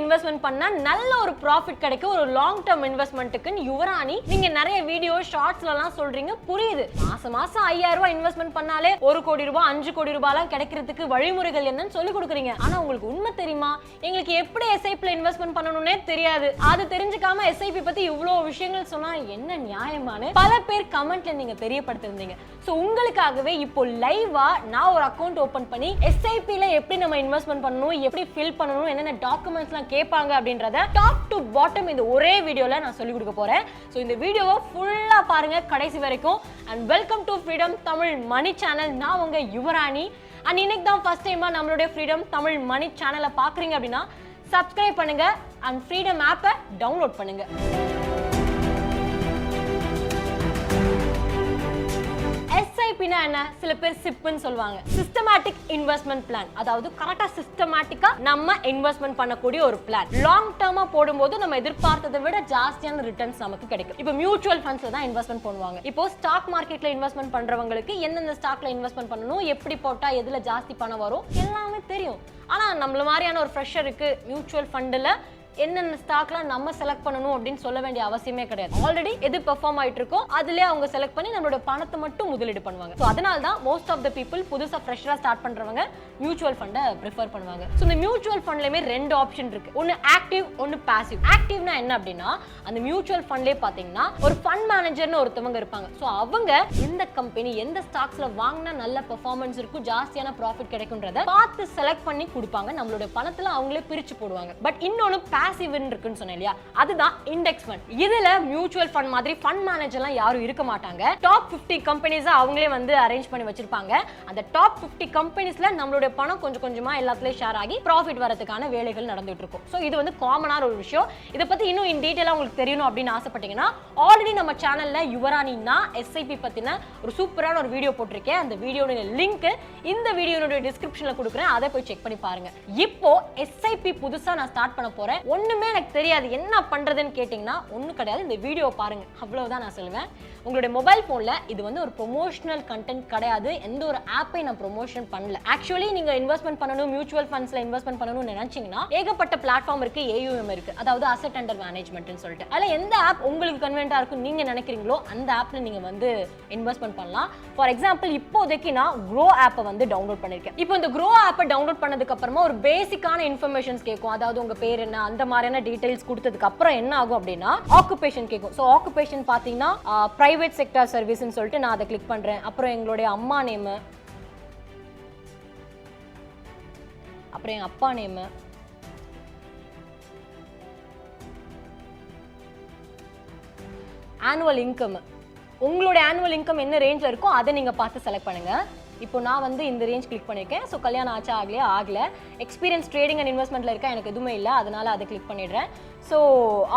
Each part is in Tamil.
இன்வெஸ்ட்மெண்ட் பண்ணா நல்ல ஒரு ப்ராஃபிட் கிடைக்கும் ஒரு லாங் டர்ம் இன்வெஸ்ட்மெண்ட்டுக்கு யுவராணி நீங்க நிறைய வீடியோ ஷார்ட்ஸ்லாம் சொல்றீங்க புரியுது மாசம் 5000 ரூபாய் இன்வெஸ்ட்மெண்ட் பண்ணாலே 1 கோடி ரூபாய் 5 கோடி ரூபாய்லாம் கிடைக்கிறதுக்கு வழிமுறைகள் என்னன்னு சொல்லி கொடுக்குறீங்க ஆனா உங்களுக்கு உண்மை தெரியுமா எங்களுக்கு எப்படி எஸ்ஐபில இன்வெஸ்ட்மெண்ட் பண்ணணும்னே தெரியாது அது தெரிஞ்சுக்காம எஸ்ஐபி பத்தி இவ்வளவு விஷயங்கள் சொன்னா என்ன நியாயமான பல பேர் கமெண்ட்ல நீங்க தெரியப்படுத்திருந்தீங்க சோ உங்களுக்காகவே இப்போ லைவா நான் ஒரு அக்கவுண்ட் ஓபன் பண்ணி எஸ்ஐபில எப்படி நம்ம இன்வெஸ்ட்மெண்ட் பண்ணணும் எப்படி ஃபில் பண்ணணும் என்னென்ன டாக்குமெண்ட்ஸ்லாம் கேட்பாங்க அப்படின்றத டாப் டு பாட்டம் இந்த ஒரே வீடியோல நான் சொல்லி கொடுக்க போறேன் சோ இந்த வீடியோவை ஃபுல்லா பாருங்க கடைசி வரைக்கும் and welcome to freedom Tamil Mani channel நான் உங்க யுவராணி அண்ட் இன்னைக்கு தான் ஃபர்ஸ்ட் டைமா நம்மளுடைய ஃப்ரீடம் தமிழ் மணி சேனலை பாக்குறீங்க அப்படின்னா சப்ஸ்கிரைப் பண்ணுங்க அண்ட் ஃப்ரீடம் ஆப்பை டவுன்லோட் பண்ணுங்க SIP-னா என்ன சில பேர் சிப்னு சொல்வாங்க சிஸ்டமேட்டிக் இன்வெஸ்ட்மெண்ட் பிளான் அதாவது கரெக்ட்டா சிஸ்டமேட்டிக்கா நம்ம இன்வெஸ்ட்மெண்ட் பண்ணக்கூடிய ஒரு பிளான் லாங் டர்மா போடும்போது நம்ம எதிர்பார்த்ததை விட ஜாஸ்தியான ரிட்டர்ன்ஸ் நமக்கு கிடைக்கும் இப்போ மியூச்சுவல் ஃபண்ட்ஸ்ல தான் இன்வெஸ்ட்மெண்ட் பண்ணுவாங்க இப்போ ஸ்டாக் மார்க்கெட்ல இன்வெஸ்ட்மெண்ட் பண்றவங்களுக்கு எந்தெந்த ஸ்டாக்ல இன்வெஸ்ட்மெண்ட் பண்ணணும் எப்படி போட்டா எதுல ஜாஸ்தி பணம் வரும் எல்லாமே தெரியும் ஆனா நம்மள மாதிரியான ஒரு ஃப்ரெஷருக்கு மியூச்சுவல் ஃபண்ட்ல என்னென்ன ஸ்டாக்லாம் நம்ம செலக்ட் பண்ணணும் அப்படின்னு சொல்ல வேண்டிய அவசியமே கிடையாது ஆல்ரெடி எது பெர்ஃபார்ம் ஆயிட்டு இருக்கோ அதுலயே அவங்க செலக்ட் பண்ணி நம்மளோட பணத்தை மட்டும் முதலீடு பண்ணுவாங்க சோ அதனால தான் மோஸ்ட் ஆஃப் த பீப்புள் புதுசா ஃப்ரெஷரா ஸ்டார்ட் பண்றவங்க மியூச்சுவல் ஃபண்டை ப்ரிஃபர் பண்ணுவாங்க சோ இந்த மியூச்சுவல் ஃபண்ட்லயுமே ரெண்டு ஆப்ஷன் இருக்கு ஒன்னு ஆக்டிவ் ஒன்னு பாசிவ் ஆக்டிவ்னா என்ன அப்படின்னா அந்த மியூச்சுவல் ஃபண்ட்லயே பாத்தீங்கன்னா ஒரு ஃபண்ட் மேனேஜர்னு ஒருத்தவங்க இருப்பாங்க சோ அவங்க எந்த கம்பெனி எந்த ஸ்டாக்ஸ்ல வாங்கினா நல்ல பெர்ஃபார்மன்ஸ் இருக்கும் ஜாஸ்தியான ப்ராஃபிட் கிடைக்கும்ன்றத பார்த்து செலக்ட் பண்ணி கொடுப்பாங்க நம்மளோட பணத்துல அவங்களே பிரிச்சு போடுவாங்க பட் இன்னொன்னு பாசிவ் இருக்குன்னு சொன்னேன் இல்லையா அதுதான் இண்டெக்ஸ் ஃபண்ட் இதுல மியூச்சுவல் ஃபண்ட் மாதிரி ஃபண்ட் மேனேஜர்லாம் யாரும் இருக்க மாட்டாங்க டாப் 50 கம்பெனிஸ் அவங்களே வந்து அரேஞ்ச் பண்ணி வச்சிருப்பாங்க அந்த டாப் 50 கம்பெனிஸ்ல நம்மளோட பணம் கொஞ்சம் கொஞ்சமா எல்லாத்துலயும் ஷேர் ஆகி ப்ராஃபிட் வரதுக்கான வேலைகள் நடந்துட்டு இருக்கும் சோ இது வந்து காமனான ஒரு விஷயம் இத பத்தி இன்னும் இன் டீடைலா உங்களுக்கு தெரியணும் அப்படின்னு ஆசைப்பட்டீங்கன்னா ஆல்ரெடி நம்ம சேனல்ல யுவரானினா SIP பத்தின ஒரு சூப்பரான ஒரு வீடியோ போட்டிருக்கேன் அந்த வீடியோட லிங்க் இந்த வீடியோட டிஸ்கிரிப்ஷன்ல கொடுக்குறேன் அதை போய் செக் பண்ணி பாருங்க இப்போ SIP புதுசா நான் ஸ்டார்ட் பண்ண போறேன் ஒண்ணுமே எனக்கு தெரியாது என்ன பண்றதுன்னு கேட்டீங்கன்னா ஒண்ணு கிடையாது இந்த வீடியோ பாருங்க அவ்வளவுதான் நான் சொல்லுவேன் உங்களுடைய மொபைல் போன்ல இது வந்து ஒரு ப்ரொமோஷனல் கண்டென்ட் கிடையாது எந்த ஒரு ஆப்பை நான் ப்ரொமோஷன் பண்ணல ஆக்சுவலி நீங்க இன்வெஸ்ட்மெண்ட் பண்ணணும் மியூச்சுவல் ஃபண்ட்ஸ்ல இன்வெஸ்ட்மெண்ட் பண்ணணும்னு நினைச்சீங்கன்னா ஏகப்பட்ட பிளாட்ஃபார்ம் இருக்கு AUM இருக்கு அதாவது அசெட் அண்டர் மேனேஜ்மெண்ட்னு சொல்லிட்டு அதுல எந்த ஆப் உங்களுக்கு கன்வீனியன்ட்டா இருக்கும் நீங்க நினைக்கிறீங்களோ அந்த ஆப்ல நீங்க வந்து இன்வெஸ்ட்மெண்ட் பண்ணலாம் ஃபார் எக்ஸாம்பிள் இப்போதைக்கு நான் க்ரோ ஆப்பை வந்து டவுன்லோட் பண்ணிருக்கேன் இப்போ இந்த க்ரோ ஆப்பை டவுன்லோட் பண்ணதுக்கு அப்புறமா ஒரு பேசிக்கான இன்ஃபர்மேஷன்ஸ் கேட்கும் அதாவது உங்க பேர் என்ன அந்த மாதிரியான டீடைல்ஸ் கொடுத்ததுக்கு அப்புறம் என்ன ஆகும் அப்படின்னா ஆக்குபேஷன் கேட்கும் சோ ஆக்குபேஷன் பாத்தீங்கன்னா பிரைவேட் செக்டார் சர்வீஸ்னு சொல்லிட்டு நான் அதை கிளிக் பண்றேன் அப்புறம் எங்களுடைய அம்மா நேம் அப்புறம் எங்க அப்பா நேம் ஆனுவல் இன்கம் உங்களுடைய ஆனுவல் இன்கம் என்ன ரேஞ்சில் இருக்கோ அதை நீங்க பார்த்து செலக்ட் பண்ணுங்க இப்போ நான் வந்து இந்த ரேஞ்ச் கிளிக் பண்ணியிருக்கேன் ஸோ கல்யாணம் ஆச்சா ஆகல எக்ஸ்பீரியன்ஸ் ட்ரேடிங் அண்ட் இன்வெஸ்ட்மெண்ட்டில் இருக்கா எனக்கு எதுவுமே இல்லை அதனால் அதை கிளிக் பண்ணிடுறேன் ஸோ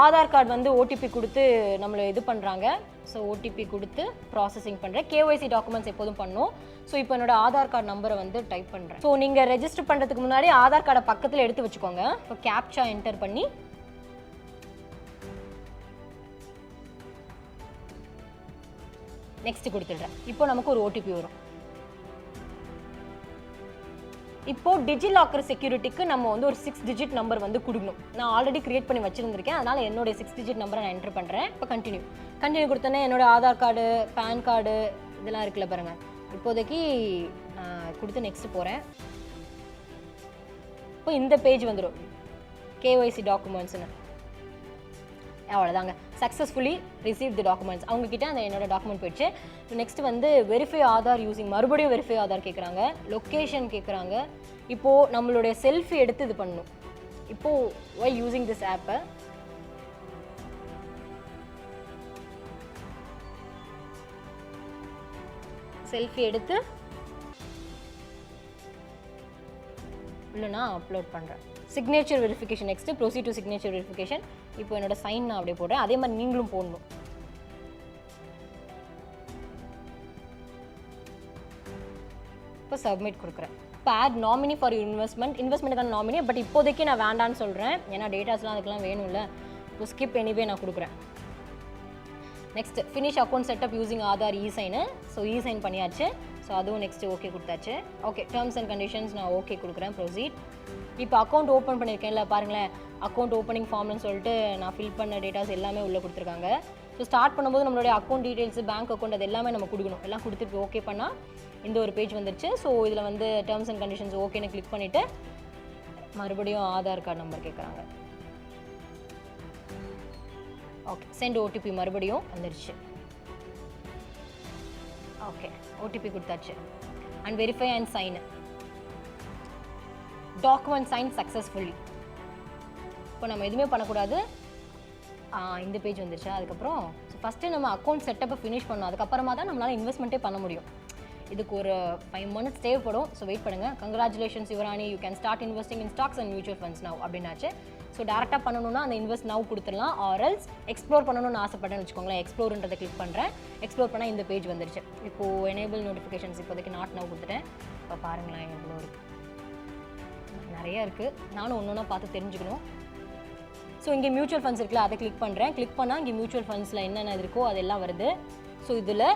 ஆதார் கார்டு வந்து OTP கொடுத்து நம்மளை இது பண்ணுறாங்க ஸோ OTP கொடுத்து ப்ராசஸிங் பண்ணுறேன் KYC டாக்குமெண்ட்ஸ் எப்போதும் பண்ணும் ஸோ இப்போ என்னோட ஆதார் கார்டு நம்பரை வந்து டைப் பண்ணுறேன் ஸோ நீங்கள் ரெஜிஸ்டர் பண்ணுறதுக்கு முன்னாடி ஆதார் கார்டை பக்கத்தில் எடுத்து வச்சுக்கோங்க இப்போ கேப்சா என்டர் பண்ணி நெக்ஸ்ட் கொடுத்துடுறேன் இப்போ நமக்கு ஒரு OTP வரும் இப்போ டிஜிலாக்கர் செக்யூரிட்டிக்கு நம்ம வந்து ஒரு 6 டிஜிட் நம்பர் வந்து கொடுக்கணும் நான் ஆல்ரெடி கிரியேட் பண்ணி வச்சிருந்திருக்கேன் அதனால என்னோட 6 டிஜிட் நம்பரை நான் என்டர் பண்ணுறேன் இப்போ கண்டினியூ கொடுத்தோன்னே என்னோட ஆதார் கார்டு பேன் கார்டு இதெல்லாம் இருக்குல்ல பாருங்க இப்போதைக்கு கொடுத்து நெக்ஸ்ட் போகிறேன் இப்போ இந்த பேஜ் வந்துடும் KYC டாக்குமெண்ட்ஸ்னு அவ்வளோதாங்க சக்ஸஸ்ஃபுல்லி ரிசீவ் தி டாக்குமெண்ட்ஸ் அவங்கக்கிட்ட அந்த என்னோட டாக்குமெண்ட் போயிடுச்சு நெக்ஸ்ட் வந்து வெரிஃபை ஆதார் யூசிங் மறுபடியும் வெரிஃபை ஆதார் கேட்குறாங்க லொக்கேஷன் கேட்குறாங்க இப்போது நம்மளுடைய செல்ஃபி எடுத்து இது பண்ணணும் இப்போது ஒய் யூசிங் திஸ் ஆப்பை செல்ஃபி எடுத்து இல்லைனா அப்லோட் பண்ணுறேன் signature verification next proceed to signature verification இப்போ என்னோட சைன் நான் அப்படியே போடுறேன் அதே மாதிரி நீங்களும் போடணும் இப்போ சப்மிட் கொடுக்குறேன் இப்போ ஆட் நாமினி ஃபார் இன்வெஸ்ட்மெண்ட்டுக்கான நாமினி பட் இப்போதைக்கு நான் வேண்டான்னு சொல்கிறேன் ஏன்னா டேட்டாஸ்லாம் அதுக்கெலாம் வேணும்ல இப்போ ஸ்கிப் எனிவே நான் கொடுக்குறேன் next finish account setup using Aadhaar e sign so e sign பண்ணியாச்சு ஸோ அதுவும் நெக்ஸ்ட்டு ஓகே கொடுத்தாச்சு. ஓகே, டேர்ம்ஸ் அண்ட் கண்டிஷன்ஸ் நான் ஓகே கொடுக்குறேன், ப்ரொசீட். இப்போ அக்கௌண்ட் ஓப்பன் பண்ணியிருக்கேன்ல பாருங்களேன், அக்கௌண்ட் ஓப்பனிங் ஃபார்ம்னு சொல்லிட்டு நான் ஃபில் பண்ண டேட்டாஸ் எல்லாமே உள்ளே கொடுத்துருக்காங்க. ஸோ ஸ்டார்ட் பண்ணும்போது நம்மளுடைய அக்கௌண்ட் டீட்டெயில்ஸ், பேங்க் அக்கௌண்ட் அது எல்லாமே நம்ம கொடுக்கணும். எல்லாம் கொடுத்துட்டு ஓகே பண்ணால் இந்த ஒரு பேஜ் வந்துருச்சு. ஸோ இதில் வந்து டேர்ம்ஸ் அண்ட் கண்டிஷன்ஸ் ஓகேன்னு கிளிக் பண்ணிவிட்டு மறுபடியும் ஆதார் கார்டு நம்பர் கேட்குறாங்க. ஓகே, சென்ட் ஓடிபி மறுபடியும் வந்துருச்சு. ஓகே, ஓடிபி கொடுத்தாச்சு. And verify and sign. Document sign successfully. இப்போ நம்ம எதுவுமே பண்ணக்கூடாது. இந்த பேஜ் வந்துருச்சு. அதுக்கப்புறம் ஃபஸ்ட்டு நம்ம அக்கௌண்ட் செட்டப்பை ஃபினிஷ் பண்ணணும். அதுக்கப்புறமா தான் நம்மளால் இன்வெஸ்ட்மெண்ட்டே பண்ண முடியும். இதுக்கு ஒரு 5 minutes தேவைப்படும். ஸோ வெயிட் பண்ணுங்கள். Congratulations Yuvarani, you can start investing in stocks and mutual funds now அப்படின்னாச்சு. ஸோ டேரெக்டாக பண்ணணும்னா அந்த இன்வெஸ்ட் நவ் கொடுத்துடலாம். ஆர்எல்ஸ் எக்ஸ்ப்ளோர் பண்ணணும்னு ஆசைப்பட்டேன்னு வச்சுக்கோங்களேன். எக்ஸ்ப்ளோர்ன்றதை கிளிக் பண்ணுறேன். எக்ஸ்ப்ளோர் பண்ணால் இந்த பேஜ் வந்துருச்சு. இப்போது எனேபிள் நோட்டிஃபிகேஷன்ஸ் இப்போதைக்கு நாட் நவ் கொடுத்துட்டேன். இப்போ பாருங்களேன் எவ்வளோ இருக்குது, நிறையா இருக்குது. நானும் ஒன்று ஒன்றா பார்த்து தெரிஞ்சுக்கணும். ஸோ இங்கே மியூச்சுவல் ஃபண்ட்ஸ் இருக்குல்ல, அதை கிளிக் பண்ணுறேன். கிளிக் பண்ணால் இங்கே மியூச்சுவல் ஃபண்ட்ஸில் என்னென்ன இருக்கோ அதெல்லாம் வருது. ஸோ இதில்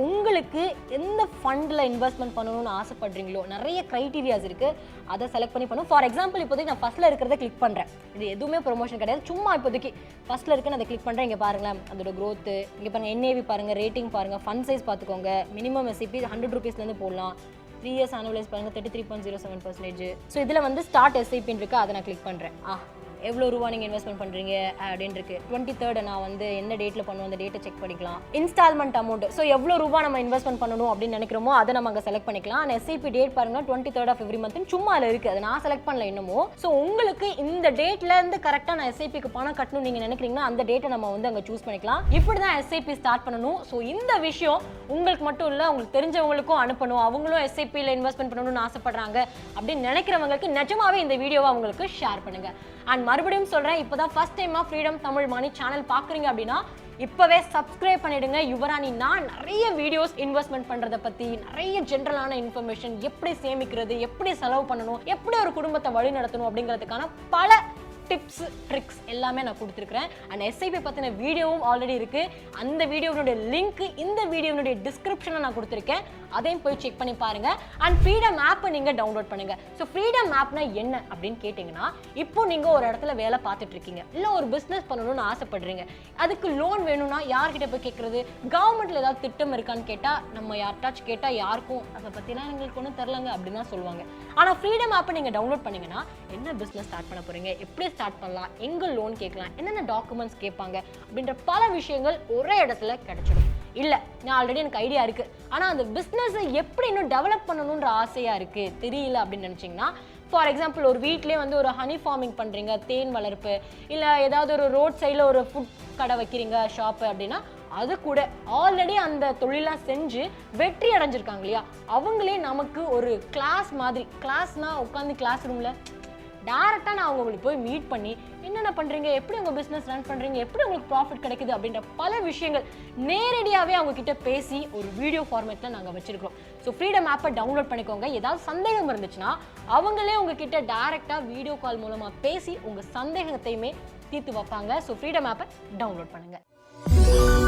உங்களுக்கு எந்த ஃபண்டில் இன்வெஸ்ட்மெண்ட் பண்ணணும்னு ஆசைப்படுறீங்களோ நிறைய க்ரைட்டீரியாஸ் இருக்குது, அதை செலக்ட் பண்ணி பண்ணும். ஃபார் எக்ஸாம்பிள் இப்போதைக்கு நான் ஃபஸ்ட்டில் இருக்கிறத கிளிக் பண்ணுறேன். இது எதுவுமே ப்ரொமோஷன் கிடையாது, சும்மா இப்போதைக்கு ஃபஸ்ட்டில் இருக்குன்னு அதை கிளிக் பண்ணுறேன். இங்கே பாருங்களேன் அதோட க்ரோத்து, இங்கே பாருங்கள் என்ஏவி பாருங்கள், ரேட்டிங் பாருங்கள், ஃபண்ட் சைஸ் பார்த்துக்கோங்க. மினிமம் எஸ்இபி 100 rupeesலேருந்து போடலாம். 3 years annualize பாருங்கள் 33.07%. ஸோ இதில் வந்து ஸ்டார்ட் எஸ்ஐபின்னு இருக்குது, அதை நான் கிளிக் பண்ணுறேன். எவ்வளோ ரூபா நீங்கள் இன்வெஸ்ட்மெண்ட் பண்ணுறீங்க அப்படின்னு இருக்குது. 23rd நான் வந்து என்ன டேட்டில் பண்ணுவோம் அந்த டேட்டை செக் பண்ணிக்கலாம். இன்ஸ்டால்மெண்ட் அமௌண்ட், ஸோ எவ்வளோ ரூபா நம்ம இன்வெஸ்ட்மெண்ட் பண்ணணும் அப்படின்னு நினைக்கிறோமோ அதை நம்ம அங்கே செலக்ட் பண்ணிக்கலாம். அண்ட் எஸ்ஐபி டேட் பாருங்கள் 23rd of every month சும்மா அதில் இருக்குது, அதை நான் செலக்ட் பண்ணல இன்னமும். ஸோ உங்களுக்கு இந்த டேட்லேருந்து கரெக்டாக நான் எஸ்ஐபிக்கு பணம் கட்டணும் நீங்கள் நினைக்கிறீங்கன்னா அந்த டேட்டை நம்ம வந்து அங்கே சூஸ் பண்ணிக்கலாம். இப்படி தான் எஸ்ஐபி ஸ்டார்ட் பண்ணணும். ஸோ இந்த விஷயம் உங்களுக்கு மட்டும் இல்லை, உங்களுக்கு தெரிஞ்சவங்களுக்கும் அனுப்பணும். அவங்களும் எஸ்ஐபியில் இன்வெஸ்ட்மெண்ட் பண்ணணும்னு ஆசைப்படுறாங்க அப்படின்னு நினைக்கிறவங்களுக்கு நிஜமாவே இந்த வீடியோவை அவங்களுக்கு ஷேர் பண்ணுங்கள். அண்ட் மறுபடியும் சொல்கிறேன், இப்போ தான் ஃபர்ஸ்ட் டைமாக ஃப்ரீடம் தமிழ் மணி சேனல் பார்க்குறீங்க அப்படின்னா இப்போவே சப்ஸ்கிரைப் பண்ணிடுங்க. யுவராணி நான் நிறைய வீடியோஸ் இன்வெஸ்ட்மெண்ட் பண்ணுறதை பற்றி, நிறைய ஜென்ரலான இன்ஃபர்மேஷன், எப்படி சேமிக்கிறது, எப்படி செலவு பண்ணணும், எப்படி ஒரு குடும்பத்தை வழி நடத்தணும் அப்படிங்கிறதுக்கான பல டிப்ஸ் ட்ரிக்ஸ் எல்லாமே நான் கொடுத்துருக்கிறேன். அண்ட் எஸ்ஐபி பற்றின வீடியோவும் ஆல்ரெடி இருக்குது. அந்த வீடியோனுடைய லிங்க் இந்த வீடியோனுடைய டிஸ்கிரிப்ஷனில் நான் கொடுத்துருக்கேன், அதையும் போய் செக் பண்ணி பாருங்கள். அண்ட் ஃப்ரீடம் ஆப்பை நீங்கள் டவுன்லோட் பண்ணுங்கள். ஸோ ஃப்ரீடம் ஆப்னா என்ன அப்படின்னு கேட்டிங்கன்னா, இப்போ நீங்கள் ஒரு இடத்துல வேலை பார்த்துட்ருக்கீங்க, இல்லை ஒரு பிஸ்னஸ் பண்ணணும்னு ஆசைப்படுறீங்க, அதுக்கு லோன் வேணும்னா யார்கிட்ட போய் கேட்குறது, கவர்மெண்ட்டில் ஏதாவது திட்டம் இருக்கான்னு கேட்டால் நம்ம யார்ட்டாச்சும் கேட்டால் யாருக்கும் அதை பற்றிலாம் எங்களுக்கு ஒன்றும் தெரிலங்க அப்படின்னு தான் சொல்லுவாங்க. ஆனால் ஃப்ரீடம் ஆப்பை நீங்கள் டவுன்லோட் பண்ணிங்கன்னா என்ன பிஸ்னஸ் ஸ்டார்ட் பண்ண போகிறீங்க, எப்படி ஸ்டார்ட் பண்ணலாம், எங்கே லோன் கேட்கலாம், என்னென்ன டாக்குமெண்ட்ஸ் கேட்பாங்க அப்படின்ற பல விஷயங்கள் ஒரே இடத்துல கிடைச்சிடும். இல்லை நான் ஆல்ரெடி எனக்கு ஐடியா இருக்குது, ஆனால் அந்த பிஸ்னஸை எப்படி இன்னும் டெவலப் பண்ணணுன்ற ஆசையாக இருக்குது, தெரியல அப்படின்னு நினச்சிங்கன்னா, ஃபார் எக்ஸாம்பிள் ஒரு வீட்லேயே வந்து ஒரு ஹனி ஃபார்மிங் பண்ணுறீங்க, தேன் வளர்ப்பு, இல்லை ஏதாவது ஒரு ரோட் சைடில் ஒரு ஃபுட் கடை வைக்கிறீங்க, ஷாப்பு அப்படின்னா அது கூட ஆல்ரெடி அந்த தொழிலாக செஞ்சு வெற்றி அடைஞ்சிருக்காங்க இல்லையா, அவங்களே நமக்கு ஒரு கிளாஸ் மாதிரி, கிளாஸ்னால் உட்காந்து கிளாஸ் ரூமில் டேரெக்டாக நான் அவங்களுக்கு போய் மீட் பண்ணி என்னென்ன பண்ணுறீங்க, எப்படி உங்கள் பிஸ்னஸ் ரன் பண்ணுறீங்க, எப்படி உங்களுக்கு ப்ராஃபிட் கிடைக்குது அப்படின்ற பல விஷயங்கள் நேரடியாகவே அவங்கக்கிட்ட பேசி ஒரு வீடியோ ஃபார்மேட்டில் நாங்கள் வச்சுருக்கோம். ஸோ ஃப்ரீடம் ஆப்பை டவுன்லோட் பண்ணிக்கோங்க. ஏதாவது சந்தேகம் இருந்துச்சுன்னா அவங்களே உங்ககிட்ட டேரெக்டாக வீடியோ கால் மூலமாக பேசி உங்கள் சந்தேகத்தையுமே தீர்த்து வைப்பாங்க. ஸோ ஃப்ரீடம் ஆப்பை டவுன்லோட் பண்ணுங்கள்.